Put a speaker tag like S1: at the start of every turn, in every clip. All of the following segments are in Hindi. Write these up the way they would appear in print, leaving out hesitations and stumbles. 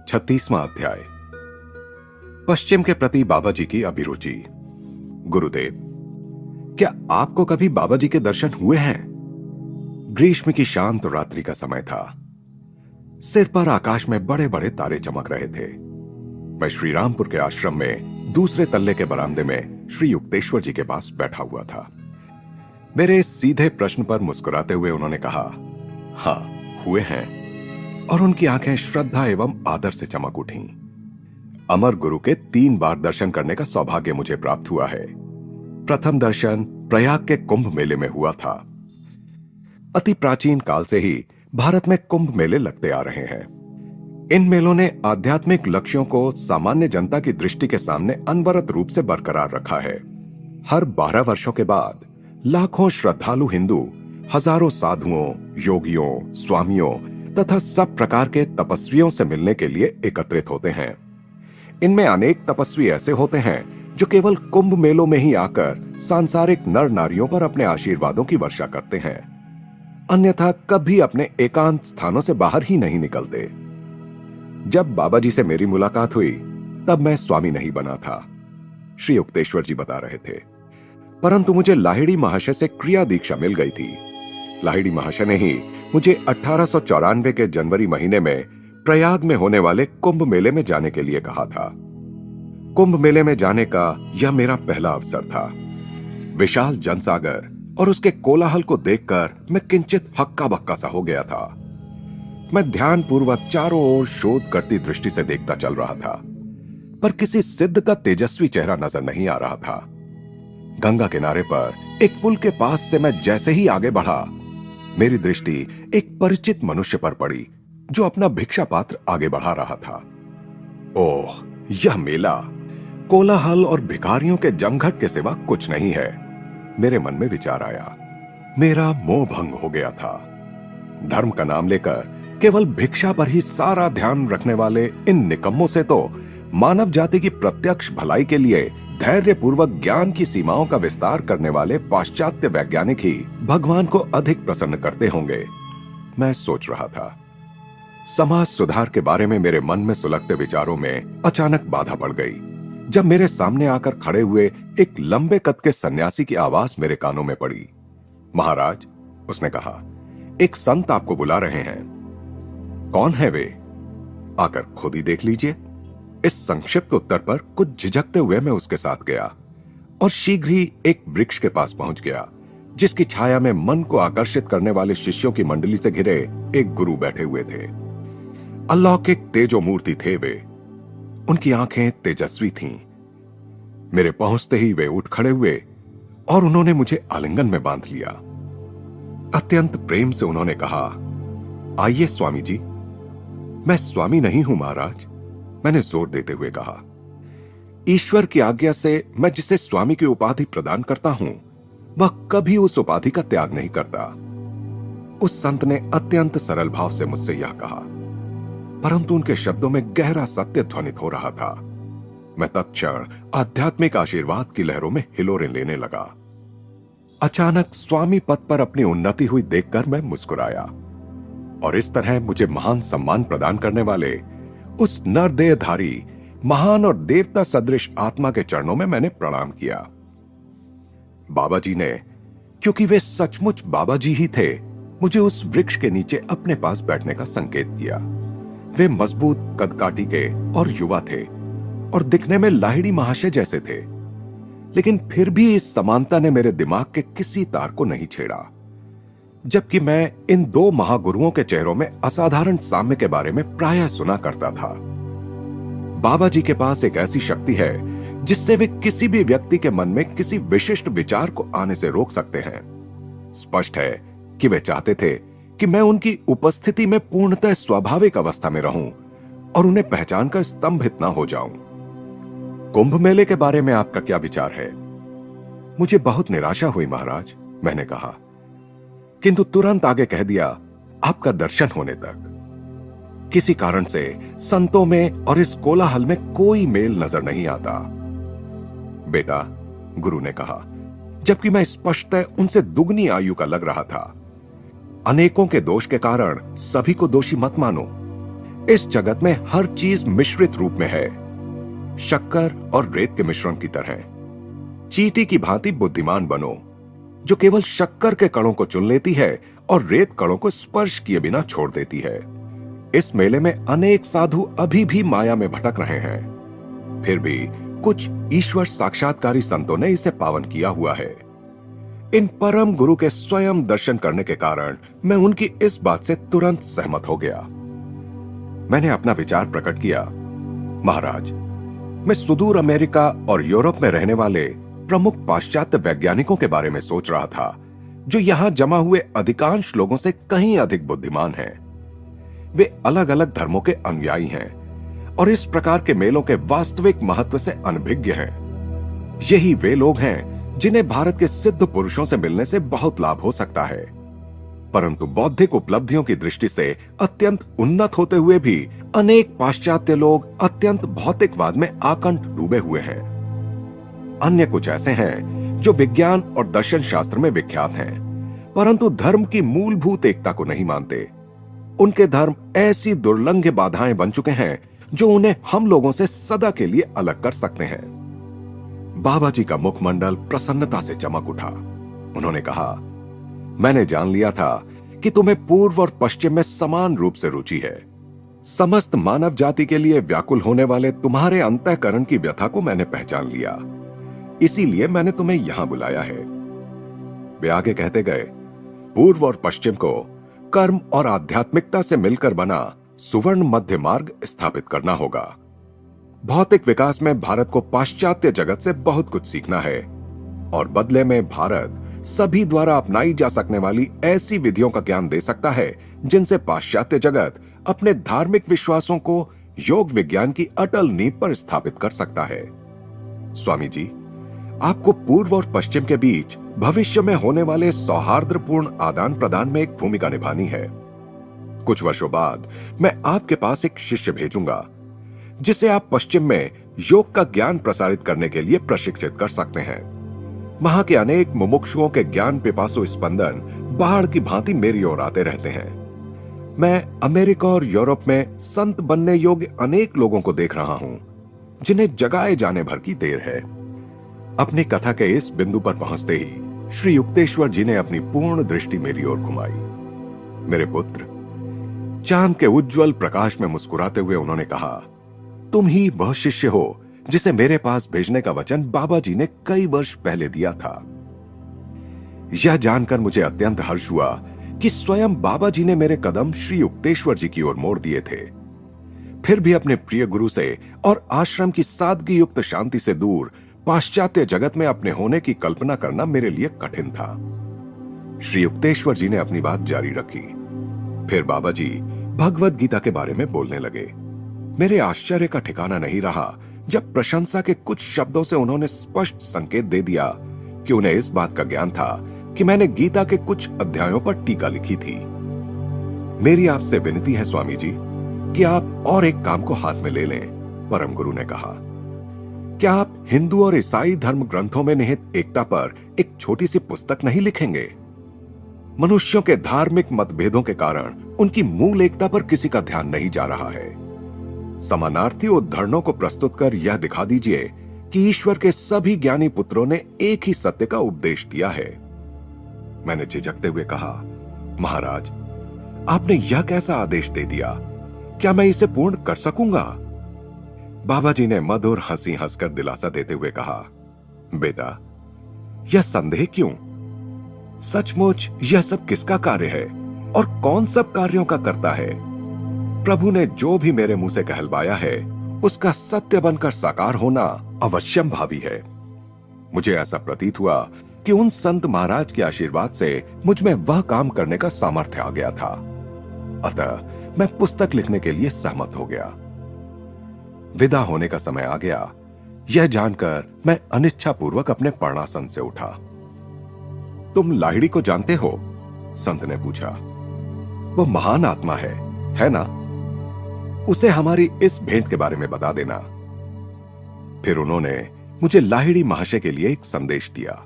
S1: 36वां अध्याय। पश्चिम के प्रति बाबा जी की अभिरुचि। गुरुदेव, क्या आपको कभी बाबा जी के दर्शन हुए हैं? ग्रीष्म की शांत रात्रि का समय था। सिर पर आकाश में बड़े बड़े तारे चमक रहे थे। मैं श्रीरामपुर के आश्रम में दूसरे तल्ले के बरामदे में श्री युक्तेश्वर जी के पास बैठा हुआ था। मेरे इस सीधे प्रश्न पर मुस्कुराते हुए उन्होंने कहा, हां, हुए हैं। और उनकी आंखें श्रद्धा एवं आदर से चमक उठीं। अमर गुरु के 3 बार दर्शन करने का सौभाग्य मुझे प्राप्त हुआ है। प्रथम दर्शन प्रयाग के कुंभ मेले में हुआ था। अति प्राचीन काल से ही भारत में कुंभ मेले लगते आ रहे हैं। इन मेलों ने आध्यात्मिक लक्ष्यों को सामान्य जनता की दृष्टि के सामने अनवरत रूप से बरकरार रखा है। हर 12 वर्षों के बाद लाखों श्रद्धालु हिंदू हजारों साधुओं, योगियों, स्वामियों तथा सब प्रकार के तपस्वियों से मिलने के लिए एकत्रित होते हैं। इनमें अनेक तपस्वी ऐसे होते हैं जो केवल कुंभ मेलों में ही आकर सांसारिक नर नारियों पर अपने आशीर्वादों की वर्षा करते हैं, अन्यथा कभी अपने एकांत स्थानों से बाहर ही नहीं निकलते। जब बाबा जी से मेरी मुलाकात हुई तब मैं स्वामी नहीं बना था, श्री युक्तेश्वर जी बता रहे थे, परंतु मुझे लाहिड़ी महाशय से क्रिया दीक्षा मिल गई थी। लाहिड़ी महाशय ने ही मुझे 1894 के जनवरी महीने में प्रयाग में होने वाले कुंभ मेले में जाने के लिए कहा था। कुंभ मेले में जाने का यह मेरा पहला अवसर था। विशाल जनसागर और उसके कोलाहल को देखकर मैं किंचित हक्का बक्का सा हो गया था। मैं ध्यानपूर्वक चारों ओर शोध करती दृष्टि से देखता चल रहा था, पर किसी सिद्ध का तेजस्वी चेहरा नजर नहीं आ रहा था। गंगा किनारे पर एक पुल के पास से मैं जैसे ही आगे बढ़ा, मेरी दृष्टि एक परिचित मनुष्य पर पड़ी जो अपना भिक्षा पात्र आगे बढ़ा रहा था। ओह, यह मेला कोलाहल और भिखारियों के जमघट के सिवा कुछ नहीं है, मेरे मन में विचार आया। मेरा मोह भंग हो गया था। धर्म का नाम लेकर केवल भिक्षा पर ही सारा ध्यान रखने वाले इन निकम्मों से तो मानव जाति की प्रत्यक्ष भलाई के लिए धैर्य पूर्वक ज्ञान की सीमाओं का विस्तार करने वाले पाश्चात्य वैज्ञानिक ही भगवान को अधिक प्रसन्न करते होंगे, मैं सोच रहा था। समाज सुधार के बारे में मेरे मन में सुलगते विचारों में अचानक बाधा पड़ गई जब मेरे सामने आकर खड़े हुए एक लंबे कद के सन्यासी की आवाज मेरे कानों में पड़ी। महाराज, उसने कहा, एक संत आपको बुला रहे हैं। कौन है वे? आकर खुद ही देख लीजिए। इस संक्षिप्त उत्तर पर कुछ झिझकते हुए मैं उसके साथ गया और शीघ्र ही एक वृक्ष के पास पहुंच गया, जिसकी छाया में मन को आकर्षित करने वाले शिष्यों की मंडली से घिरे एक गुरु बैठे हुए थे। अलौकिक तेजो मूर्ति थे वे। उनकी आंखें तेजस्वी थीं। मेरे पहुंचते ही वे उठ खड़े हुए और उन्होंने मुझे आलिंगन में बांध लिया। अत्यंत प्रेम से उन्होंने कहा, आइए स्वामी जी। मैं स्वामी नहीं हूं महाराज, मैंने जोर देते हुए कहा। ईश्वर की आज्ञा से मैं जिसे स्वामी की उपाधि प्रदान करता हूं, वह कभी उस उपाधि का त्याग नहीं करता। उस संत ने अत्यंत सरल भाव से मुझसे यह कहा, परंतु उनके शब्दों में गहरा सत्य ध्वनित हो रहा था। मैं तत्क्षण आध्यात्मिक आशीर्वाद की लहरों में हिलोरें लेने लगा। अचानक स्वामी पद पर अपनी उन्नति हुई देखकर मैं मुस्कुराया और इस तरह मुझे महान सम्मान प्रदान करने वाले उस नरदेहधारी महान और देवता सदृश आत्मा के चरणों में मैंने प्रणाम किया। बाबा जी ने, क्योंकि वे सचमुच बाबा जी ही थे, मुझे उस वृक्ष के नीचे अपने पास बैठने का संकेत किया। वे मजबूत कदकाठी के और युवा थे और दिखने में लाहिड़ी महाशय जैसे थे, लेकिन फिर भी इस समानता ने मेरे दिमाग के किसी तार को नहीं छेड़ा, जबकि मैं इन 2 महागुरुओं के चेहरों में असाधारण साम्य के बारे में प्रायः सुना करता था। बाबा जी के पास एक ऐसी शक्ति है जिससे वे किसी भी व्यक्ति के मन में किसी विशिष्ट विचार को आने से रोक सकते हैं। स्पष्ट है कि वे चाहते थे कि मैं उनकी उपस्थिति में पूर्णतः स्वाभाविक अवस्था में रहूं और उन्हें पहचानकर स्तंभित ना हो जाऊं। कुंभ मेले के बारे में आपका क्या विचार है? मुझे बहुत निराशा हुई महाराज, मैंने कहा, किंतु तुरंत आगे कह दिया, आपका दर्शन होने तक। किसी कारण से संतों में और इस कोलाहल में कोई मेल नजर नहीं आता। बेटा, गुरु ने कहा, जबकि मैं स्पष्टतः उनसे दुगनी आयु का लग रहा था। अनेकों के दोष के कारण सभी को दोषी मत मानो। इस जगत में हर चीज मिश्रित रूप में है, शक्कर और रेत के मिश्रण की तरह। चींटी की भांति बुद्धिमान बनो, जो केवल शक्कर के कणों को चुन लेती है और रेत कणों को स्पर्श किए बिना छोड़ देती है। इस मेले में अनेक साधु अभी भी माया में भटक रहे हैं, फिर भी कुछ ईश्वर साक्षात्कारी संतों ने इसे पावन किया हुआ है। इन परम गुरु के स्वयं दर्शन करने के कारण मैं उनकी इस बात से तुरंत सहमत हो गया। मैंने अपना विचार प्रकट किया। महाराज, मैं सुदूर अमेरिका और यूरोप में रहने वाले प्रमुख पाश्चात्य वैज्ञानिकों के बारे में सोच रहा था, जो यहां जमा हुए अधिकांश लोगों से कहीं अधिक बुद्धिमान हैं। वे अलग अलग धर्मों के अनुयायी हैं और इस प्रकार के मेलों के वास्तविक महत्व से अनभिज्ञ हैं। यही वे लोग हैं जिन्हें भारत के सिद्ध पुरुषों से मिलने से बहुत लाभ हो सकता है, परंतु बौद्धिक उपलब्धियों की दृष्टि से अत्यंत उन्नत होते हुए भी अनेक पाश्चात्य लोग अत्यंत भौतिकवाद में आकंठ डूबे हुए हैं। अन्य कुछ ऐसे हैं जो विज्ञान और दर्शन शास्त्र में विख्यात हैं, परंतु धर्म की मूलभूत एकता को नहीं मानते। उनके धर्म ऐसी दुर्लंघ बाधाएं बन चुके हैं जो उन्हें हम लोगों से सदा के लिए अलग कर सकते हैं। बाबा जी का मुखमंडल प्रसन्नता से चमक उठा। उन्होंने कहा, मैंने जान लिया था कि तुम्हें पूर्व और पश्चिम में समान रूप से रुचि है। समस्त मानव जाति के लिए व्याकुल होने वाले तुम्हारे अंतःकरण की व्यथा को मैंने पहचान लिया, इसीलिए मैंने तुम्हें यहां बुलाया है। वे आगे कहते गए, पूर्व और पश्चिम को कर्म और आध्यात्मिकता से मिलकर बना सुवर्ण मध्य मार्ग स्थापित करना होगा। भौतिक विकास में भारत को पाश्चात्य जगत से बहुत कुछ सीखना है और बदले में भारत सभी द्वारा अपनाई जा सकने वाली ऐसी विधियों का ज्ञान दे सकता है जिनसे पाश्चात्य जगत अपने धार्मिक विश्वासों को योग विज्ञान की अटल नींव पर स्थापित कर सकता है। स्वामी जी, आपको पूर्व और पश्चिम के बीच भविष्य में होने वाले सौहार्दपूर्ण आदान प्रदान में एक भूमिका निभानी है। कुछ वर्षों बाद मैं आपके पास एक शिष्य भेजूंगा जिसे आप पश्चिम में योग का ज्ञान प्रसारित करने के लिए प्रशिक्षित कर सकते हैं। वहां के अनेक मुमुक्षुओं के ज्ञान पिपासु स्पंदन बाढ़ की भांति मेरी ओर आते रहते हैं। मैं अमेरिका और यूरोप में संत बनने योग्य अनेक लोगों को देख रहा हूं जिन्हें जगाए जाने भर की देर है। अपनी कथा के इस बिंदु पर पहुंचते ही श्री युक्तेश्वर जी ने अपनी पूर्ण दृष्टि मेरी ओर घुमाई। मेरे पुत्र, चांद के उज्जवल प्रकाश में मुस्कुराते हुए उन्होंने कहा, तुम ही वह शिष्य हो जिसे मेरे पास भेजने का वचन बाबा जी ने कई वर्ष पहले दिया था। यह जानकर मुझे अत्यंत हर्ष हुआ कि स्वयं बाबा जी ने मेरे कदम श्री युक्तेश्वर जी की ओर मोड़ दिए थे। फिर भी अपने प्रिय गुरु से और आश्रम की सादगी युक्त शांति से दूर पाश्चात्य जगत में अपने होने की कल्पना करना मेरे लिए कठिन था। श्री युक्तेश्वर जी ने अपनी बात जारी रखी। फिर बाबा जी भगवत गीता के बारे में बोलने लगे। मेरे आश्चर्य का ठिकाना नहीं रहा जब प्रशंसा के कुछ शब्दों से उन्होंने स्पष्ट संकेत दे दिया कि उन्हें इस बात का ज्ञान था कि मैंने गीता के कुछ अध्यायों पर टीका लिखी थी। मेरी आपसे विनती है स्वामी जी कि आप और एक काम को हाथ में ले लें। परम गुरु ने कहा, क्या आप हिंदू और ईसाई धर्म ग्रंथों में निहित एकता पर एक छोटी सी पुस्तक नहीं लिखेंगे? मनुष्यों के धार्मिक मतभेदों के कारण उनकी मूल एकता पर किसी का ध्यान नहीं जा रहा है। समानार्थी उद्धरणों को प्रस्तुत कर यह दिखा दीजिए कि ईश्वर के सभी ज्ञानी पुत्रों ने एक ही सत्य का उपदेश दिया है। मैंने झिझकते हुए कहा, महाराज, आपने यह कैसा आदेश दे दिया? क्या मैं इसे पूर्ण कर सकूंगा? बाबा जी ने मधुर हंसी हंसकर दिलासा देते हुए कहा, बेटा, यह संदेह क्यों? सचमुच यह सब किसका कार्य है और कौन सब कार्यों का करता है? प्रभु ने जो भी मेरे मुंह से कहलवाया है उसका सत्य बनकर साकार होना अवश्यम भावी है। मुझे ऐसा प्रतीत हुआ कि उन संत महाराज के आशीर्वाद से मुझ में वह काम करने का सामर्थ्य आ गया था। अतः मैं पुस्तक लिखने के लिए सहमत हो गया। विदा होने का समय आ गया। यह जानकर मैं अनिच्छा पूर्वक अपने पर्णासन से उठा। तुम लाहिड़ी को जानते हो? संत ने पूछा। वो महान आत्मा है ना? उसे हमारी इस भेंट के बारे में बता देना। फिर उन्होंने मुझे लाहिड़ी महाशय के लिए एक संदेश दिया।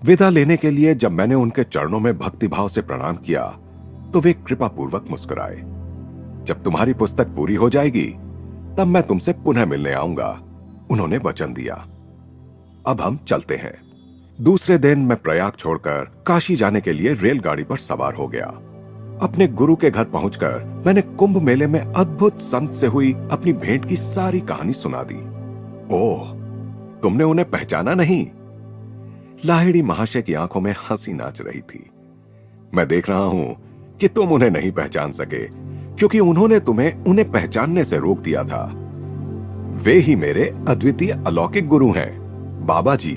S1: विदा लेने के लिए जब मैंने उनके चरणों में भक्तिभाव से प्रणाम किया तो वे कृपा पूर्वक मुस्कुराए। जब तुम्हारी पुस्तक पूरी हो जाएगी तब मैं तुमसे पुनः मिलने आऊंगा, उन्होंने वचन दिया। अब हम चलते हैं। दूसरे दिन मैं प्रयाग छोड़कर काशी जाने के लिए रेलगाड़ी पर सवार हो गया। अपने गुरु के घर पहुंचकर मैंने कुंभ मेले में अद्भुत संत से हुई अपनी भेंट की सारी कहानी सुना दी। ओह, तुमने उन्हें पहचाना नहीं? लाहिड़ी महाशय की आंखों में हंसी नाच रही थी। मैं देख रहा हूं कि तुम उन्हें नहीं पहचान सके, क्योंकि उन्होंने तुम्हें उन्हें पहचानने से रोक दिया था। वे ही मेरे अद्वितीय अलौकिक गुरु हैं, बाबा जी।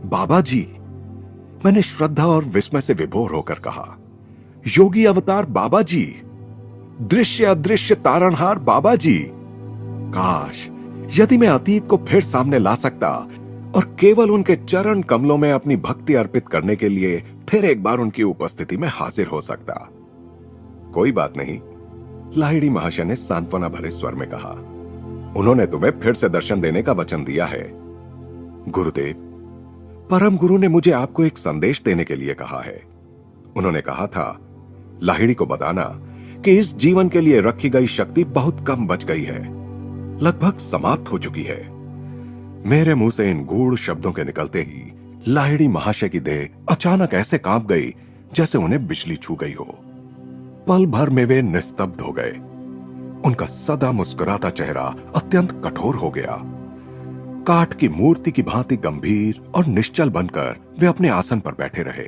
S1: बाबा जी, मैंने श्रद्धा और विस्मय से विभोर होकर कहा। योगी अवतार बाबा जी, दृश्य अदृश्य तारणहार बाबा जी। काश यदि मैं अतीत को फिर सामने ला सकता और केवल उनके चरण कमलों में अपनी भक्ति अर्पित करने के लिए फिर एक बार उनकी उपस्थिति में हाजिर हो सकता। कोई बात नहीं, लाहिड़ी महाशय ने सांत्वना भरे स्वर में कहा। उन्होंने तुम्हें फिर से दर्शन देने का वचन दिया है। गुरुदेव, परम गुरु ने मुझे आपको एक संदेश देने के लिए कहा है। उन्होंने कहा था, लाहिड़ी को बताना कि इस जीवन के लिए रखी गई शक्ति बहुत कम बच गई है, लगभग समाप्त हो चुकी है। मेरे मुंह से इन गूढ़ शब्दों के निकलते ही लाहिड़ी महाशय की देह अचानक ऐसे कांप गई जैसे उन्हें बिजली छू गई हो। पल भर में वे निस्तब्ध हो गए। उनका सदा मुस्कुराता चेहरा अत्यंत कठोर हो गया। काठ की मूर्ति की भांति गंभीर और निश्चल बनकर वे अपने आसन पर बैठे रहे।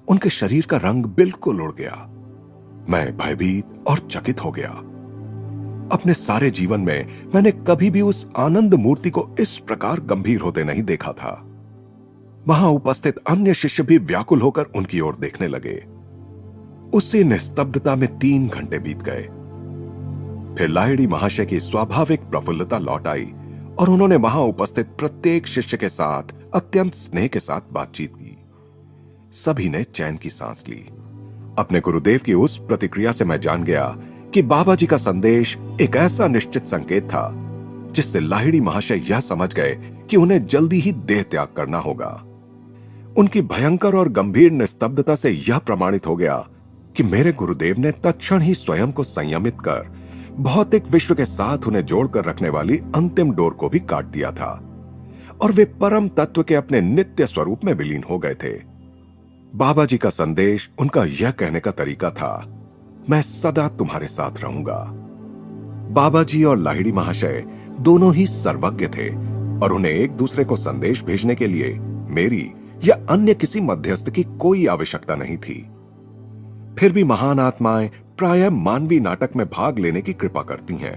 S1: उनके शरीर का रंग बिल्कुल उड़ गया। मैं भयभीत और चकित हो गया। अपने सारे जीवन में मैंने कभी भी उस आनंद मूर्ति को इस प्रकार गंभीर होते नहीं देखा था। वहां उपस्थित अन्य शिष्य भी व्याकुल होकर उनकी ओर देखने लगे। उसी निस्तब्धता में 3 घंटे बीत गए। फिर लाहिड़ी महाशय की स्वाभाविक प्रफुल्लता लौट आई और उन्होंने वहां उपस्थित प्रत्येक शिष्य के साथ अत्यंत स्नेह के साथ बातचीत की। सभी ने चैन की सांस ली। अपने गुरुदेव की उस प्रतिक्रिया से मैं जान गया कि बाबा जी का संदेश एक ऐसा निश्चित संकेत था जिससे लाहिड़ी महाशय यह समझ गए कि उन्हें जल्दी ही देह त्याग करना होगा। उनकी भयंकर और गंभीर निस्तब्धता से यह प्रमाणित हो गया कि मेरे गुरुदेव ने तत्क्षण ही स्वयं को संयमित कर भौतिक विश्व के साथ उन्हें जोड़कर रखने वाली अंतिम डोर को भी काट दिया था और वे परम तत्व के अपने नित्य स्वरूप में विलीन हो गए थे। बाबा जी का संदेश उनका यह कहने का तरीका था, मैं सदा तुम्हारे साथ रहूंगा। बाबा जी और लाहिड़ी महाशय दोनों ही सर्वज्ञ थे और उन्हें एक दूसरे को संदेश भेजने के लिए मेरी या अन्य किसी मध्यस्थ की कोई आवश्यकता नहीं थी। फिर भी महान आत्माएं प्रायः मानवीय नाटक में भाग लेने की कृपा करती हैं।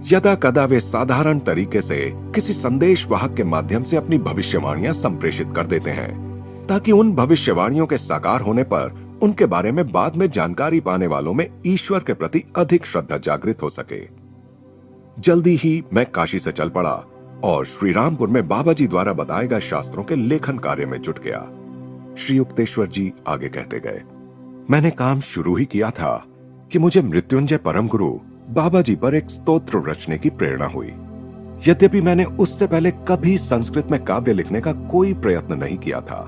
S1: यदा कदा वे साधारण तरीके से किसी संदेश वाहक के माध्यम से अपनी भविष्यवाणियां संप्रेषित कर देते हैं ताकि उन भविष्यवाणियों के साकार होने पर उनके बारे में बाद में जानकारी पाने वालों में ईश्वर के प्रति अधिक श्रद्धा जागृत हो सके। जल्दी ही मैं काशी से चल पड़ा और श्रीरामपुर में बाबा जी द्वारा बताए गए शास्त्रों के लेखन कार्य में जुट गया। श्री युक्तेश्वर जी आगे कहते गए, मैंने काम शुरू ही किया था कि मुझे मृत्युंजय परम गुरु बाबा जी पर एक स्तोत्र रचने की प्रेरणा हुई। यद्यपि मैंने उससे पहले कभी संस्कृत में काव्य लिखने का कोई प्रयत्न नहीं किया था,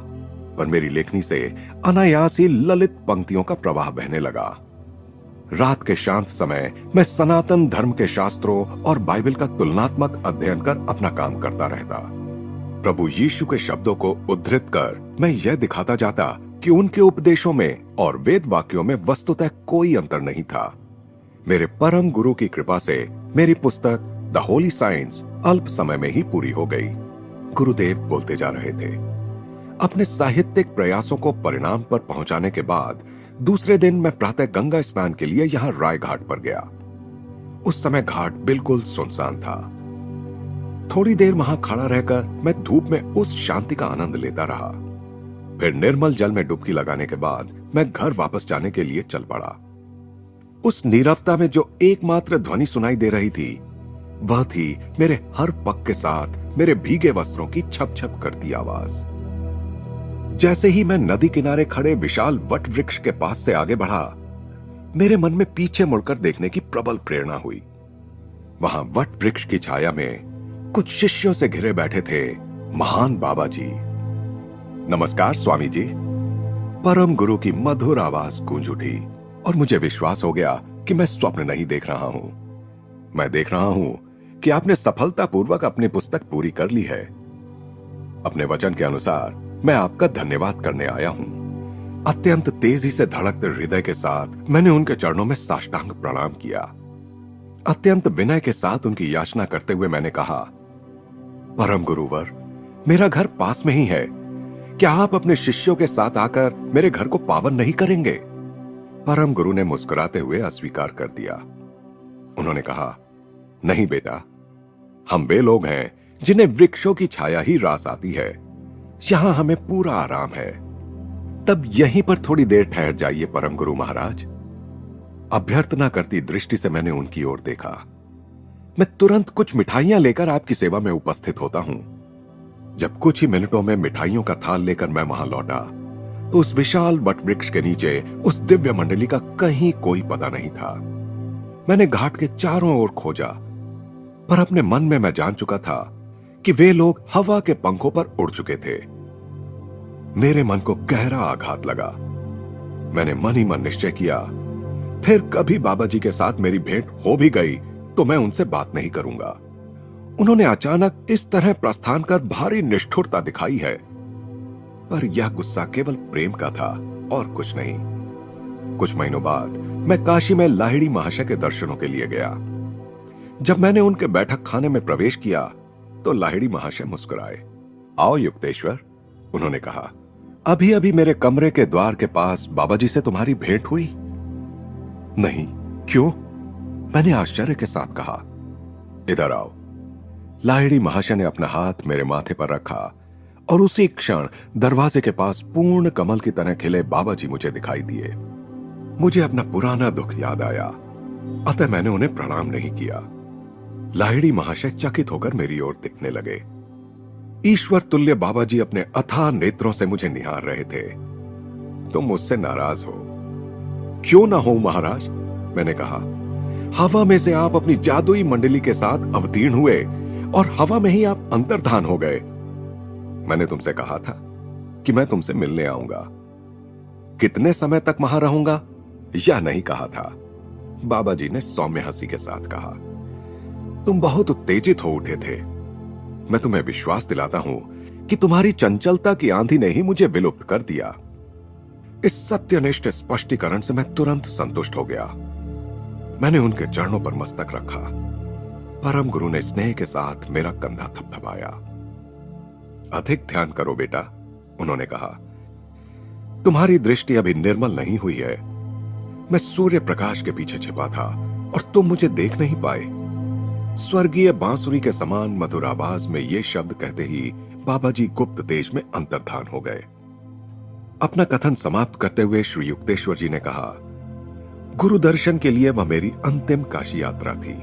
S1: पर मेरी लेखनी से अनायास ही ललित पंक्तियों का प्रवाह बहने लगा। रात के शांत समय मैं सनातन धर्म के शास्त्रों और बाइबल का तुलनात्मक अध्ययन कर अपना काम करता रहता। प्रभु यीशु के शब्दों को उद्धृत कर मैं यह दिखाता जाता कि उनके उपदेशों में और वेद वाक्यों में वस्तुतः कोई अंतर नहीं था। मेरे परम गुरु की कृपा से मेरी पुस्तक द होली साइंस अल्प समय में ही पूरी हो गई। गुरुदेव बोलते जा रहे थे। अपने साहित्यिक प्रयासों को परिणाम पर पहुंचाने के बाद दूसरे दिन मैं प्रातः गंगा स्नान के लिए यहां राय घाट पर गया। उस समय घाट बिल्कुल सुनसान था। थोड़ी देर वहां खड़ा रहकर मैं धूप में उस शांति का आनंद लेता रहा। फिर निर्मल जल में डुबकी लगाने के बाद मैं घर वापस जाने के लिए चल पड़ा। उस नीरवता में जो एकमात्र ध्वनि सुनाई दे रही थी वह थी मेरे हर पग के साथ मेरे भीगे वस्त्रों की छप छप करती आवाज। जैसे ही मैं नदी किनारे खड़े विशाल वट वृक्ष के पास से आगे बढ़ा, मेरे मन में पीछे मुड़कर देखने की प्रबल प्रेरणा हुई। वहां वट वृक्ष की छाया में कुछ शिष्यों से घिरे बैठे थे महान बाबा जी। नमस्कार स्वामी जी, परम गुरु की मधुर आवाज गूंज उठी और मुझे विश्वास हो गया कि मैं स्वप्न नहीं देख रहा हूं। मैं देख रहा हूं कि आपने सफलतापूर्वक अपनी पुस्तक पूरी कर ली है। अपने वचन के अनुसार मैं आपका धन्यवाद करने आया हूं। अत्यंत तेजी से धड़कते हृदय के साथ मैंने उनके चरणों में साष्टांग प्रणाम किया। अत्यंत विनय के साथ उनकी याचना करते हुए मैंने कहा, परम गुरुवर, मेरा घर पास में ही है। क्या आप अपने शिष्यों के साथ आकर मेरे घर को पावन नहीं करेंगे? परम गुरु ने मुस्कुराते हुए अस्वीकार कर दिया। उन्होंने कहा, नहीं बेटा, हम वे लोग हैं जिन्हें वृक्षों की छाया ही रास आती है। यहां हमें पूरा आराम है। तब यहीं पर थोड़ी देर ठहर जाइए परम गुरु महाराज। अभ्यर्थना करती दृष्टि से मैंने उनकी ओर देखा। मैं तुरंत कुछ मिठाइयां लेकर आपकी सेवा में उपस्थित होता हूं। जब कुछ ही मिनटों में मिठाइयों का थाल लेकर मैं वहां लौटा तो उस विशाल वट वृक्ष के नीचे उस दिव्य मंडली का कहीं कोई पता नहीं था। मैंने घाट के चारों ओर खोजा, पर अपने मन में मैं जान चुका था कि वे लोग हवा के पंखों पर उड़ चुके थे। मेरे मन को गहरा आघात लगा। मैंने मन ही मन निश्चय किया, फिर कभी बाबा जी के साथ मेरी भेंट हो भी गई तो मैं उनसे बात नहीं करूंगा। उन्होंने अचानक इस तरह प्रस्थान कर भारी निष्ठुरता दिखाई है, पर यह गुस्सा केवल प्रेम का था और कुछ नहीं। कुछ महीनों बाद मैं काशी में लाहिड़ी महाशय के दर्शनों के लिए गया। जब मैंने उनके बैठक खाने में प्रवेश किया तो लाहिड़ी महाशय मुस्कुराए। आओ युक्तेश्वर, उन्होंने कहा, अभी अभी मेरे कमरे के द्वार के पास बाबा जी से तुम्हारी भेंट हुई? नहीं, क्यों? मैंने आश्चर्य के साथ कहा। इधर आओ। लाहिड़ी महाशय ने अपना हाथ मेरे माथे पर रखा और उसी क्षण दरवाजे के पास पूर्ण कमल की तरह खिले बाबा जी मुझे दिखाई दिए। मुझे अपना पुराना दुख याद आया, अतः मैंने उन्हें प्रणाम नहीं किया। लाहिड़ी महाशय चकित होकर मेरी ओर देखने लगे। ईश्वर तुल्य बाबा जी अपने अथाह नेत्रों से मुझे निहार रहे थे। तुम मुझसे नाराज हो? क्यों ना हो महाराज, मैंने कहा। हवा में से आप अपनी जादुई मंडली के साथ अवतीर्ण हुए और हवा में ही आप अंतर्धान हो गए। मैंने तुमसे कहा था कि मैं तुमसे मिलने आऊंगा। कितने समय तक वहां रहूंगा यह नहीं कहा था। बाबा जी ने सौम्य हंसी के साथ कहा, तुम बहुत उत्तेजित हो उठे थे। मैं तुम्हें विश्वास दिलाता हूं कि तुम्हारी चंचलता की आंधी ने ही मुझे विलुप्त कर दिया। इस सत्यनिष्ठ स्पष्टीकरण से मैं तुरंत संतुष्ट हो गया। मैंने उनके चरणों पर मस्तक रखा। परम गुरु ने स्नेह के साथ मेरा कंधा थपथपाया। अधिक ध्यान करो बेटा, उन्होंने कहा। तुम्हारी दृष्टि अभी निर्मल नहीं हुई है। मैं सूर्य प्रकाश के पीछे छिपा था और तुम मुझे देख नहीं पाए। स्वर्गीय बांसुरी के समान मधुर आवाज में ये शब्द कहते ही बाबा जी गुप्त तेज में अंतर्धान हो गए। अपना कथन समाप्त करते हुए श्री युक्तेश्वर जी ने कहा, गुरु दर्शन के लिए वह मेरी अंतिम काशी यात्रा थी।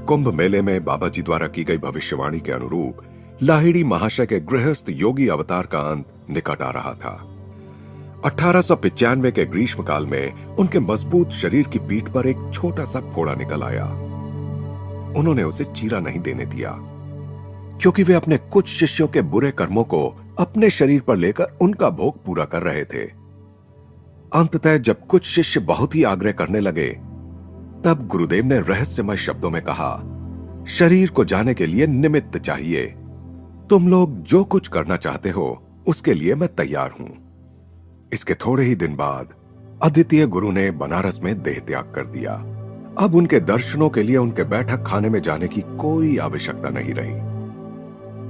S1: कुंभ मेले में बाबा जी द्वारा की गई भविष्यवाणी के अनुरूप लाहिड़ी महाशय के गृहस्थ योगी अवतार का अंत निकट आ रहा था। 1895 के ग्रीष्म काल में उनके मजबूत शरीर की पीठ पर एक छोटा सा फोड़ा निकल आया। उन्होंने उसे चीरा नहीं देने दिया, क्योंकि वे अपने कुछ शिष्यों के बुरे कर्मों को अपने शरीर पर लेकर उनका भोग पूरा कर रहे थे। अंततः जब कुछ शिष्य बहुत ही आग्रह करने लगे, तब गुरुदेव ने रहस्यमय शब्दों में कहा, शरीर को जाने के लिए निमित्त चाहिए। तुम लोग जो कुछ करना चाहते हो उसके लिए मैं तैयार हूं। इसके थोड़े ही दिन बाद अद्वितीय गुरु ने बनारस में देह त्याग कर दिया। अब उनके दर्शनों के लिए उनके बैठक खाने में जाने की कोई आवश्यकता नहीं रही।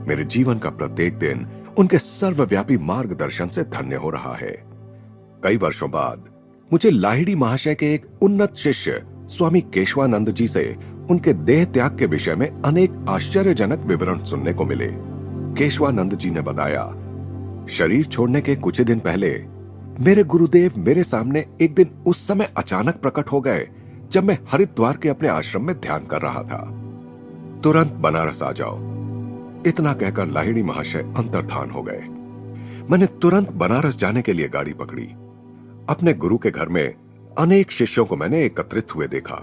S1: मेरे जीवन का प्रत्येक दिन उनके सर्वव्यापी मार्गदर्शन से धन्य हो रहा है। कई वर्षों बाद मुझे लाहिड़ी महाशय के एक उन्नत शिष्य स्वामी केशवानंद जी से उनके देह त्याग के विषय में अनेक आश्चर्यजनक विवरण सुनने को मिले। केशवानंद जी ने बताया, शरीर छोड़ने के कुछ ही दिन पहले मेरे गुरुदेव मेरे सामने एक दिन उस समय अचानक प्रकट हो गए जब मैं हरिद्वार के अपने आश्रम में ध्यान कर रहा था। तुरंत बनारस आ जाओ, इतना कहकर लाहिड़ी महाशय अंतर्धान हो गए। मैंने तुरंत बनारस जाने के लिए गाड़ी पकड़ी। अपने गुरु के घर में अनेक शिष्यों को मैंने एकत्रित हुए देखा।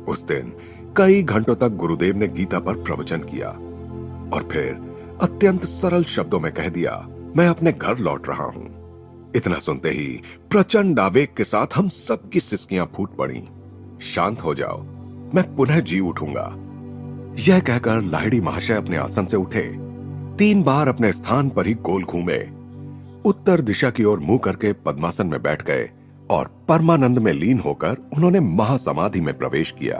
S1: उस दिन कई घंटों तक गुरुदेव ने गीता पर प्रवचन किया और फिर अत्यंत सरल शब्दों में कह दिया, मैं अपने घर लौट रहा हूं। इतना सुनते ही प्रचंड आवेग के साथ हम सबकी सिसकियां फूट पड़ी। शांत हो जाओ, मैं पुनः जी उठूंगा। यह कहकर लाहिड़ी महाशय अपने आसन से उठे, 3 बार अपने स्थान पर ही गोल घूमे, उत्तर दिशा की ओर मुंह करके पद्मासन में बैठ गए और परमानंद में लीन होकर उन्होंने महासमाधि में प्रवेश किया।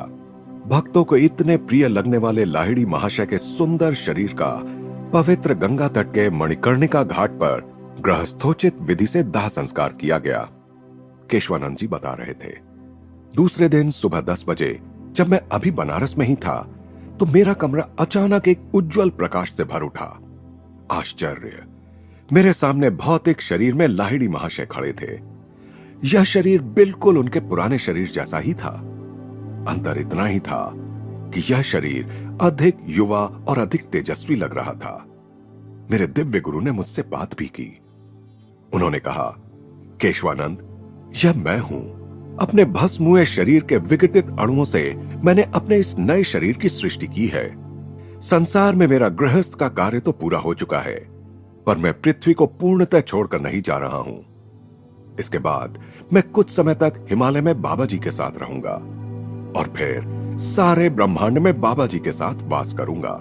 S1: भक्तों को इतने प्रिय लगने वाले लाहिड़ी महाशय के सुंदर शरीर का पवित्र गंगा तट के मणिकर्णिका घाट पर गृहस्थोचित विधि से दाह संस्कार किया गया। केशवानंद जी बता रहे थे, दूसरे दिन सुबह 10 बजे जब मैं अभी बनारस में ही था तो मेरा कमरा अचानक एक उज्जवल प्रकाश से भर उठा। आश्चर्य! मेरे सामने भौतिक शरीर में लाहिड़ी महाशय खड़े थे। यह शरीर बिल्कुल उनके पुराने शरीर जैसा ही था। अंतर इतना ही था कि यह शरीर अधिक युवा और अधिक तेजस्वी लग रहा था। मेरे दिव्य गुरु ने मुझसे बात भी की। उन्होंने कहा, केशवानंद, यह मैं हूं। अपने भस्म हुए शरीर के विघटित अणुओं से मैंने अपने इस नए शरीर की सृष्टि की है। संसार में मेरा गृहस्थ का कार्य तो पूरा हो चुका है, पर मैं पृथ्वी को पूर्णतः छोड़कर नहीं जा रहा हूं। इसके बाद मैं कुछ समय तक हिमालय में बाबा जी के साथ रहूंगा और फिर सारे ब्रह्मांड में बाबा जी के साथ वास करूंगा।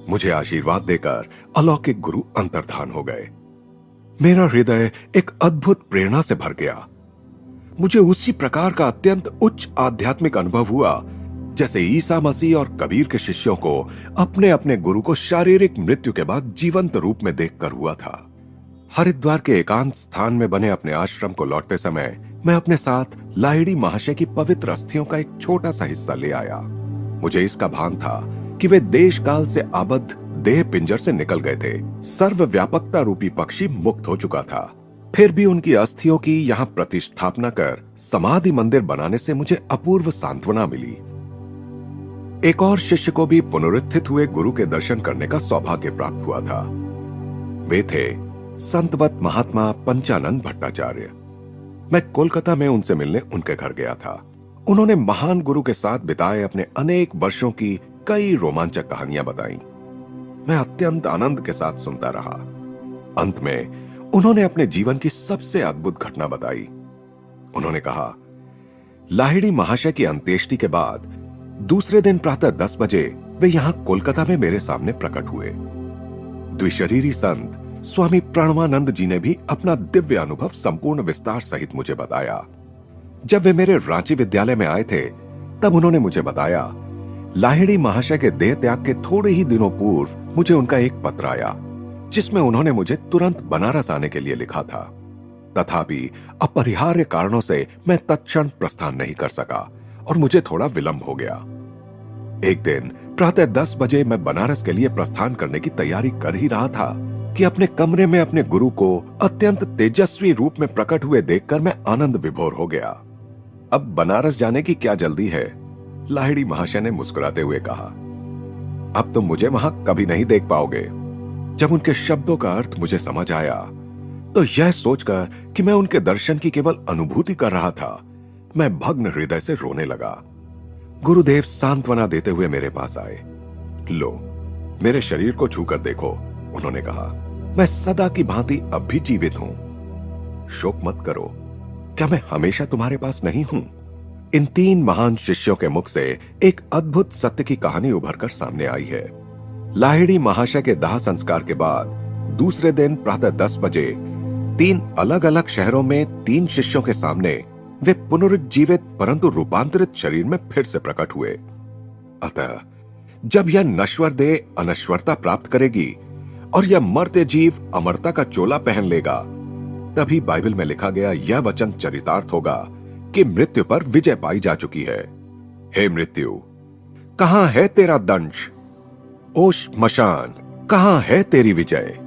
S1: मुझे आशीर्वाद देकर अलौकिक गुरु अंतर्धान हो गए। मेरा हृदय एक अद्भुत प्रेरणा से भर गया। मुझे उसी प्रकार का अत्यंत उच्च आध्यात्मिक अनुभव हुआ जैसे ईसा मसीह और कबीर के शिष्यों को अपने अपने गुरु को शारीरिक मृत्यु के बाद जीवंत रूप में देखकर हुआ था। हरिद्वार के एकांत स्थान में बने अपने आश्रम को लौटते समय मैं अपने साथ लाहिड़ी महाशय की पवित्र अस्थियों का एक छोटा सा हिस्सा ले आया। मुझे इसका भान था कि वे देश काल से आबद्ध देह पिंजर से निकल गए थे। सर्वव्यापकता रूपी पक्षी मुक्त हो चुका था। फिर भी उनकी अस्थियों की यहाँ प्रतिष्ठापना कर समाधि मंदिर बनाने से मुझे अपूर्व सांत्वना मिली। एक और शिष्य को भी पुनरुत्थित हुए गुरु के दर्शन करने का सौभाग्य प्राप्त हुआ था। वे थे संतवत महात्मा पंचानन भट्टाचार्य। मैं कोलकाता में उनसे मिलने उनके घर गया था। उन्होंने महान गुरु के साथ बिताए अपने अनेक वर्षों की कई रोमांचक कहानियां बताई। मैं अत्यंत आनंद के साथ सुनता रहा। अंत में उन्होंने अपने जीवन की सबसे अद्भुत घटना बताई। उन्होंने कहा, लाहिड़ी महाशय की अंत्येष्टि के बाद दूसरे दिन प्रातः 10 बजे वे यहां कोलकाता में मेरे सामने प्रकट हुए। द्विशरीरी संत स्वामी प्रणवानंद जी ने भी अपना दिव्य अनुभव संपूर्ण विस्तार सहित मुझे बताया। जब वे मेरे रांची विद्यालय में आए थे तब उन्होंने मुझे बताया, लाहिड़ी महाशय के देह त्याग के थोड़े ही दिनों पूर्व मुझे उनका एक पत्र आया जिसमें उन्होंने मुझे तुरंत बनारस आने के लिए लिखा था। तथापि अपरिहार्य कारणों से मैं तत्क्षण प्रस्थान नहीं कर सका और मुझे थोड़ा विलंब हो गया। एक दिन प्रातः 10 बजे मैं बनारस के लिए प्रस्थान करने की तैयारी कर ही रहा था कि अपने कमरे में अपने गुरु को अत्यंत तेजस्वी रूप में प्रकट हुए देखकर मैं आनंद विभोर हो गया। अब बनारस जाने की क्या जल्दी है? लाहिड़ी महाशय ने मुस्कुराते हुए कहा। अब तुम मुझे वहां कभी नहीं देख पाओगे। जब उनके शब्दों का अर्थ मुझे समझ आया तो यह सोचकर कि मैं उनके दर्शन की केवल अनुभूति कर रहा था, मैं भग्न हृदय से रोने लगा। गुरुदेव सांत्वना देते हुए मेरे पास आए। लो, मेरे शरीर को छूकर देखो, उन्होंने कहा। मैं सदा की भांति अब भी जीवित हूं। शोक मत करो, क्या मैं हमेशा तुम्हारे पास नहीं हूं? इन 3 महान शिष्यों के मुख से एक अद्भुत सत्य की कहानी उभरकर सामने आई है। लाहिड़ी महाशय के दाह संस्कार के बाद दूसरे दिन प्रातः 10 बजे 3 अलग अलग शहरों में 3 शिष्यों के सामने वे पुनरुज्जीवित परंतु रूपांतरित शरीर में फिर से प्रकट हुए। अतः जब यह नश्वर देह अनश्वरता प्राप्त करेगी और यह मर्त्य जीव अमरता का चोला पहन लेगा, तभी बाइबल में लिखा गया यह वचन चरितार्थ होगा कि मृत्यु पर विजय पाई जा चुकी है। हे मृत्यु, कहां है तेरा दंश? ओ श्मशान, कहां है तेरी विजय?